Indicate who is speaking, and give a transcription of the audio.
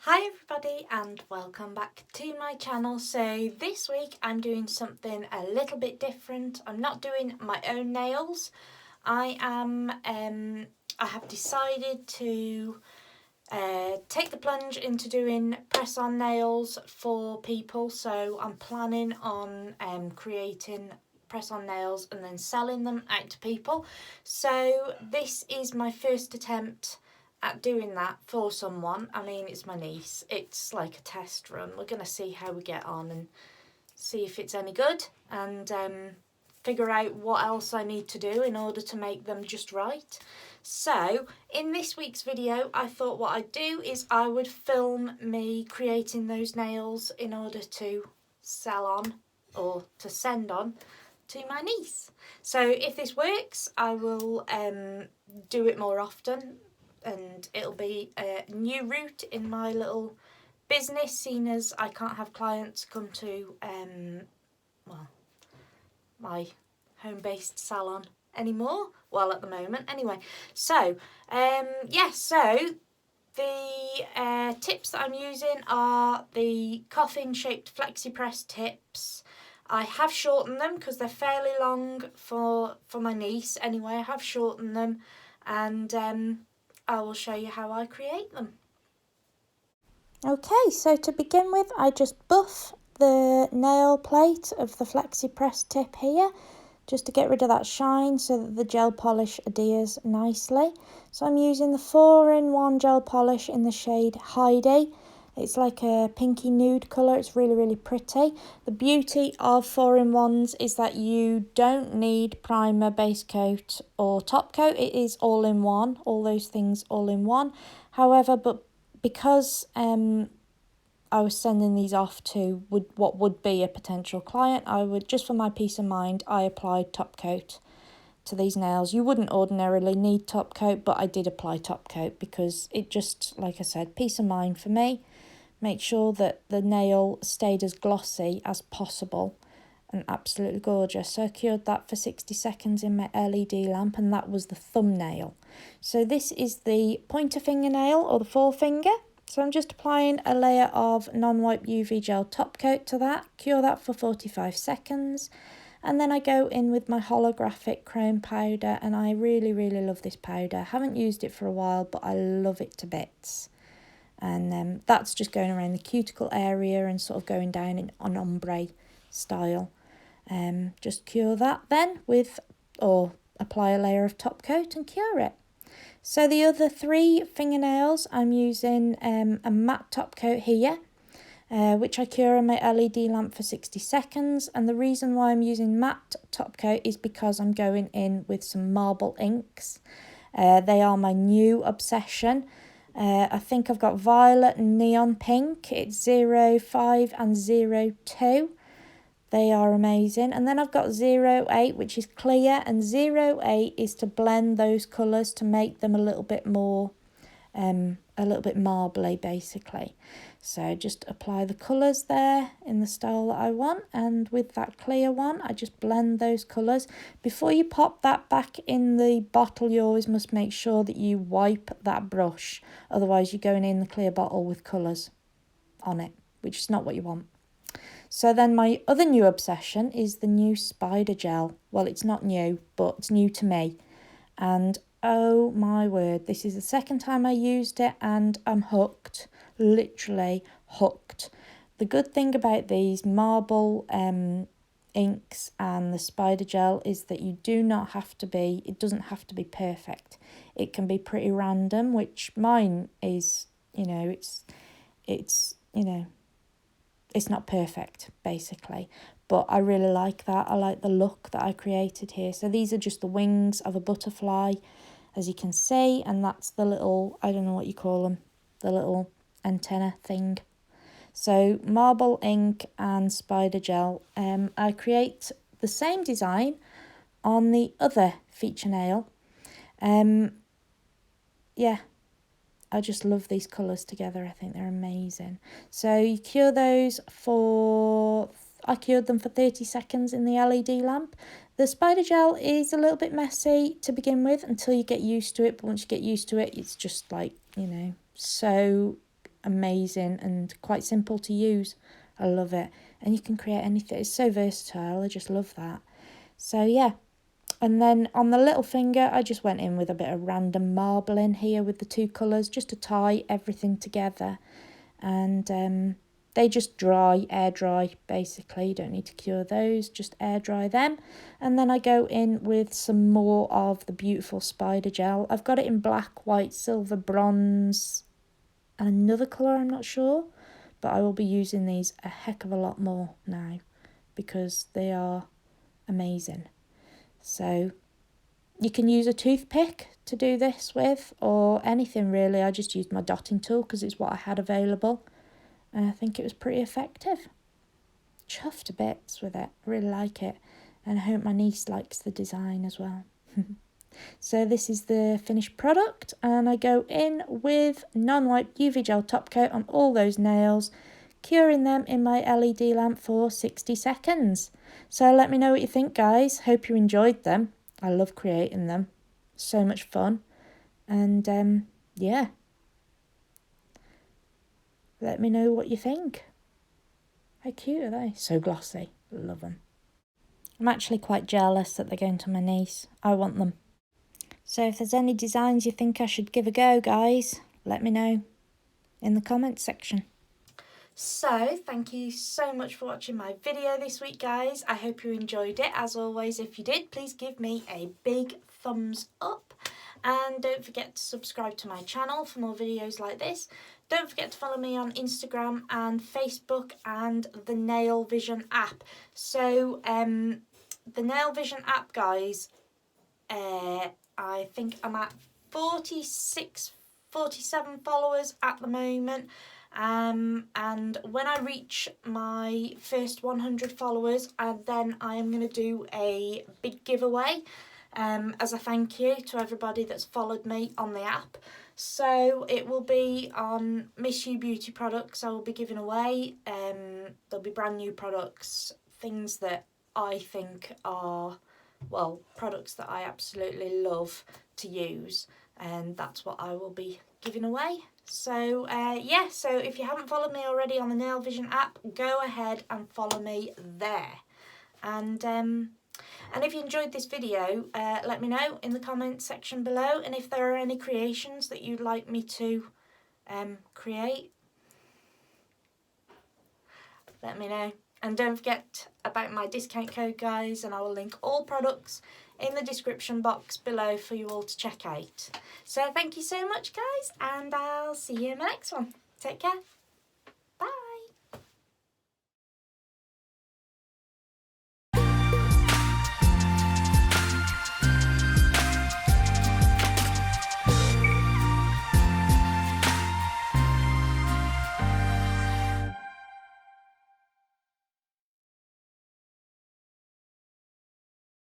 Speaker 1: Hi everybody and welcome back to my channel. So this week I'm doing something a little bit different. I'm not doing my own nails. I have decided to take the plunge into doing press-on nails for people. So I'm planning on creating press-on nails and then selling them out to people. So this is my first attempt at doing that for someone. I mean, it's my niece. It's like a test run. We're going to see how we get on and see if it's any good and figure out what else I need to do in order to make them just right. So in this week's video, I thought what I'd do is I would film me creating those nails in order to sell on or to send on to my niece. So if this works, I will do it more often, and it'll be a new route in my little business, seeing as I can't have clients come to my home-based salon anymore. Well, at the moment anyway. So so the tips that I'm using are the coffin shaped flexi press tips. I have shortened them because they're fairly long for my niece anyway. I have shortened them, and I will show you how I create them.
Speaker 2: Okay, so to begin with, I just buff the nail plate of the flexi press tip here, just to get rid of that shine so that the gel polish adheres nicely. So I'm using the 4-in-1 gel polish in the shade Heidi. It's like a pinky nude colour. It's really, really pretty. The beauty of 4-in-1s is that you don't need primer, base coat or top coat. It is all in one, all those things all in one. However, because I was sending these off to what would be a potential client, I would, just for my peace of mind, I applied top coat to these nails. You wouldn't ordinarily need top coat, but I did apply top coat because it just, like I said, peace of mind for me. Make sure that the nail stayed as glossy as possible and absolutely gorgeous. So I cured that for 60 seconds in my LED lamp, and that was the thumbnail. So this is the pointer fingernail or the forefinger. So I'm just applying a layer of non-wipe UV gel top coat to that, cure that for 45 seconds. And then I go in with my holographic chrome powder, and I really, really love this powder. I haven't used it for a while, but I love it to bits. And that's just going around the cuticle area and sort of going down in an ombre style. Just cure that then with, or apply a layer of top coat and cure it. So the other 3 fingernails, I'm using a matte top coat here, which I cure in my LED lamp for 60 seconds. And the reason why I'm using matte top coat is because I'm going in with some marble inks. They are my new obsession. I think I've got violet and neon pink. It's 05 and 02. They are amazing. And then I've got 08, which is clear, and 08 is to blend those colours to make them a little bit more, a little bit marbly, basically. So just apply the colours there in the style that I want, and with that clear one, I just blend those colours. Before you pop that back in the bottle, you always must make sure that you wipe that brush. Otherwise, you're going in the clear bottle with colours on it, which is not what you want. So then my other new obsession is the new spider gel. Well, it's not new, but it's new to me. And oh my word, this is the second time I used it and I'm hooked, literally hooked. The good thing about these marble inks and the spider gel is that you do not have to be, it doesn't have to be perfect. It can be pretty random, which mine is, it's not perfect, basically, but I really like that. I like the look that I created here. So these are just the wings of a butterfly, as you can see, and that's the little, I don't know what you call them, the little antenna thing. So marble ink and spider gel. I create the same design on the other feature nail. I just love these colours together. I think they're amazing. So you cure those for, I cured them for 30 seconds in the LED lamp. The spider gel is a little bit messy to begin with until you get used to it. But once you get used to it, it's just like, so amazing and quite simple to use. I love it. And you can create anything. It's so versatile. I just love that. So yeah. And then on the little finger, I just went in with a bit of random marbling here with the two colours, just to tie everything together. And they just dry, air dry, basically. You don't need to cure those, just air dry them. And then I go in with some more of the beautiful spider gel. I've got it in black, white, silver, bronze, and another colour, I'm not sure. But I will be using these a heck of a lot more now because they are amazing. So you can use a toothpick to do this with, or anything really. I just used my dotting tool because it's what I had available. And I think it was pretty effective. Chuffed to bits with it. I really like it. And I hope my niece likes the design as well. So this is the finished product. And I go in with non-wipe UV gel top coat on all those nails, curing them in my LED lamp for 60 seconds. So let me know what you think, guys. Hope you enjoyed them. I love creating them. So much fun. And yeah. Let me know what you think. How cute are they? So glossy. Love them. I'm actually quite jealous that they're going to my niece. I want them. So if there's any designs you think I should give a go, guys, let me know in the comments section.
Speaker 1: So, thank you so much for watching my video this week, guys. I hope you enjoyed it. As always, if you did, please give me a big thumbs up. And don't forget to subscribe to my channel for more videos like this. Don't forget to follow me on Instagram and Facebook and the NailVision app. So, the NailVision app, guys, I think I'm at 47 followers at the moment. And when I reach my first 100 followers, then I am going to do a big giveaway as a thank you to everybody that's followed me on the app. So it will be on Miss You Beauty products I will be giving away. There'll be brand new products, things that I think are, well, products that I absolutely love to use, and that's what I will be giving away. So yeah, so if you haven't followed me already on the NailVision app, go ahead and follow me there. And if you enjoyed this video, let me know in the comments section below, and if there are any creations that you'd like me to create, let me know. And don't forget about my discount code, guys, and I will link all products in the description box below for you all to check out. So thank you so much, guys, and I'll see you in the next one. Take care.